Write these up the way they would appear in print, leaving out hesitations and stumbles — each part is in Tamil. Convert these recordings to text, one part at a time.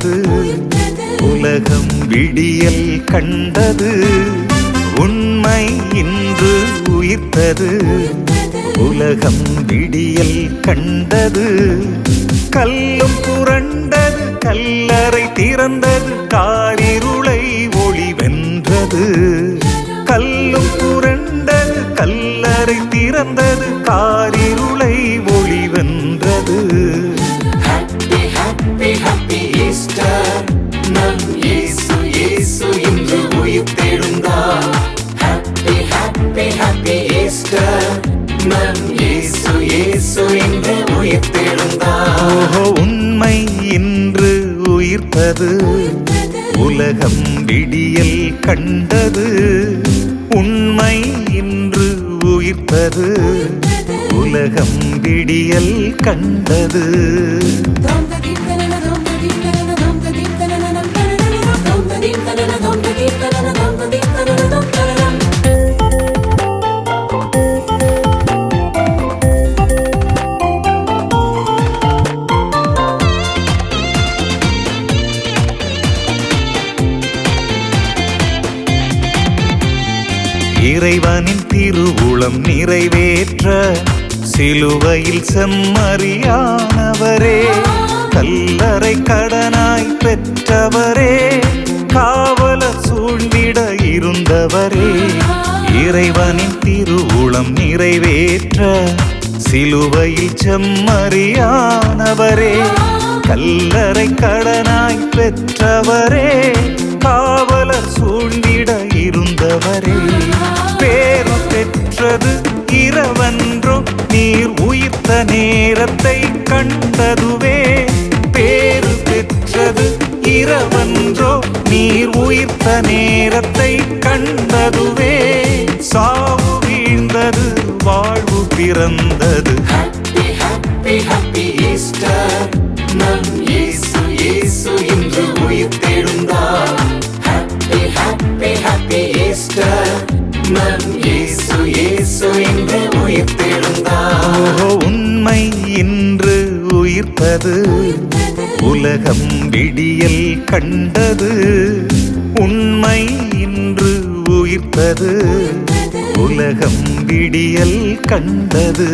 உயிர்த்தது. உலகம் விடியல் கண்டது. உண்மை இன்று உயிர்த்தது. உலகம் விடியல் கண்டது. கல்லும் புரண்டது, கல்லறை திறந்தது, காரிருளை ஒளி வென்றது. கல்லும் புரண்டது, கல்லறை திறந்தது, காரிருளை ஒளி வென்றது. Happy, happy, happy Easter. நம் இயேசு இயேசு இன்று உயிர்த்தெழுந்தார். Happy, happy, happy Easter. நம் இயேசு இயேசு இன்று உயிர்த்தெழுந்தார். ஓஹோ, உண்மை இன்று உயிர்த்தது. உலகம் விடியல் கண்டது. உண்மை இன்று உயிர்த்தது. உலகம் விடியல் கண்டது. இறைவனின் திருவுளம் நிறைவேற்ற சிலுவையில் செம்மறியானவரே, கல்லறை கடனாய் பெற்றவரே, காவலர் சூழ்ந்திட இருந்தவரே. இறைவனின் திருவுளம் நிறைவேற்ற சிலுவையில் செம்மறியானவரே, கல்லறை கடனாய் பெற்றவரே, காவலர் சூழ்ந்திட இருந்தவரே. பேரு பெற்றது இரவன்றோ, நீர் உயிர்த்த நேரத்தை கண்டதுவே. பேரு பெற்றது இரவன்றோ, நீர் உயிர்த்த நேரத்தை கண்டதுவே. சாவு வீழ்ந்தது, வாழ்வு பிறந்தது. Happy, happy, happy Easter. நம் இயேசு இயேசு இன்று உயிர்த்தெழுந்தார். Happy, happy, happy Easter. நம் இயேசு இயேசு இன்று உயிர்த்தெழுந்தார். ஓஹோ, உண்மை இன்று உயிர்த்தது. உலகம் விடியல் கண்டது. உண்மை இன்று உயிர்த்தது. உலகம் விடியல் கண்டது.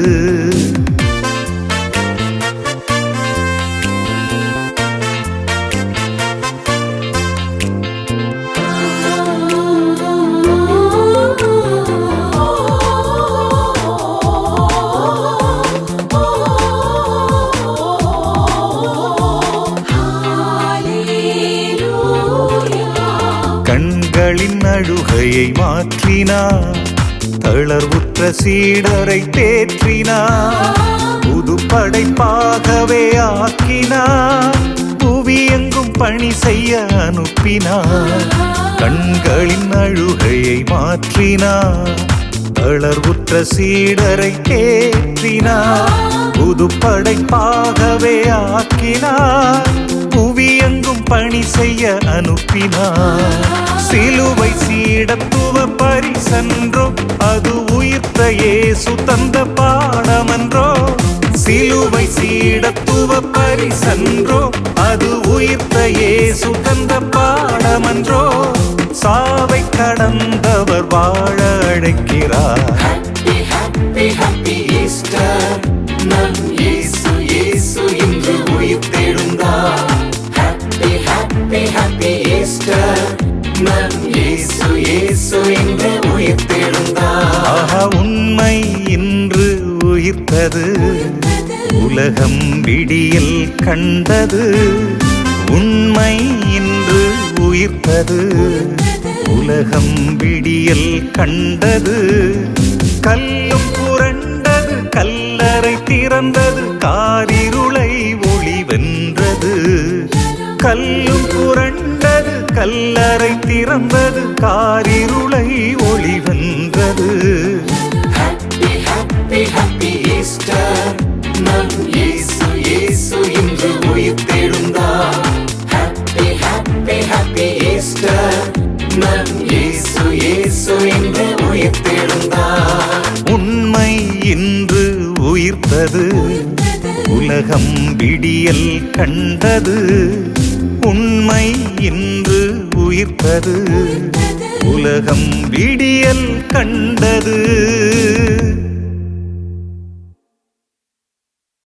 கண்களின் அழுகையை மாற்றினார், தளர்வுற்ற சீடரை தேற்றினார், புது படைப்பாகவே ஆக்கினார், புவியெங்கும் பணி செய்ய அனுப்பினார். கண்களின் அழுகையை மாற்றினார், தளர்வுற்ற சீடரை தேற்றினார், புது படைப்பாகவே ஆக்கினார், புவியெங்கும் பணி செய்ய அனுப்பினார். சிலுவை சீடத்துவ பரிசன்றோ, அது உயிர்த்த இயேசு தந்த பாடமன்றோ. சிலுவை சீடத்துவ பரிசன்றோ, அது உயிர்த்த இயேசு தந்த பாடமன்றோ. சாவை கடந்தவர் வாழ அழைக்கிறார். Happy, happy, happy Easter. நம் இயேசு இயேசு இன்று உயிர்த்தெழுந்தார். Happy, happy, happy Easter. நம் இயேசு இயேசு இன்று உயிர்த்தெழுந்தார். ஆஹா, உண்மை இன்று உயிர்த்தது. உலகம் விடியல் கண்டது. உண்மை இன்று உயிர்த்தது. உலகம் விடியல் கண்டது. கல்லும் புரண்டது, கல்லறை திறந்தது, காரிருளை ஒளி வென்றது. கல்லும் புரண்டது, கல்லறை திறந்தது, காரிருளை ஒளி வென்றது. Happy, happy, happy Easter. நம் இயேசு இயேசு இன்று உயிர்த்தெழுந்தார். Happy, happy, happy Easter. நம் இயேசு இயேசு இன்று உயிர்த்தெழுந்தார். உண்மை இன்று உயிர்த்தது. உலகம் விடியல் கண்டது. உண்மை இன்று உயிர்த்தது உலகம் விடியல் கண்டது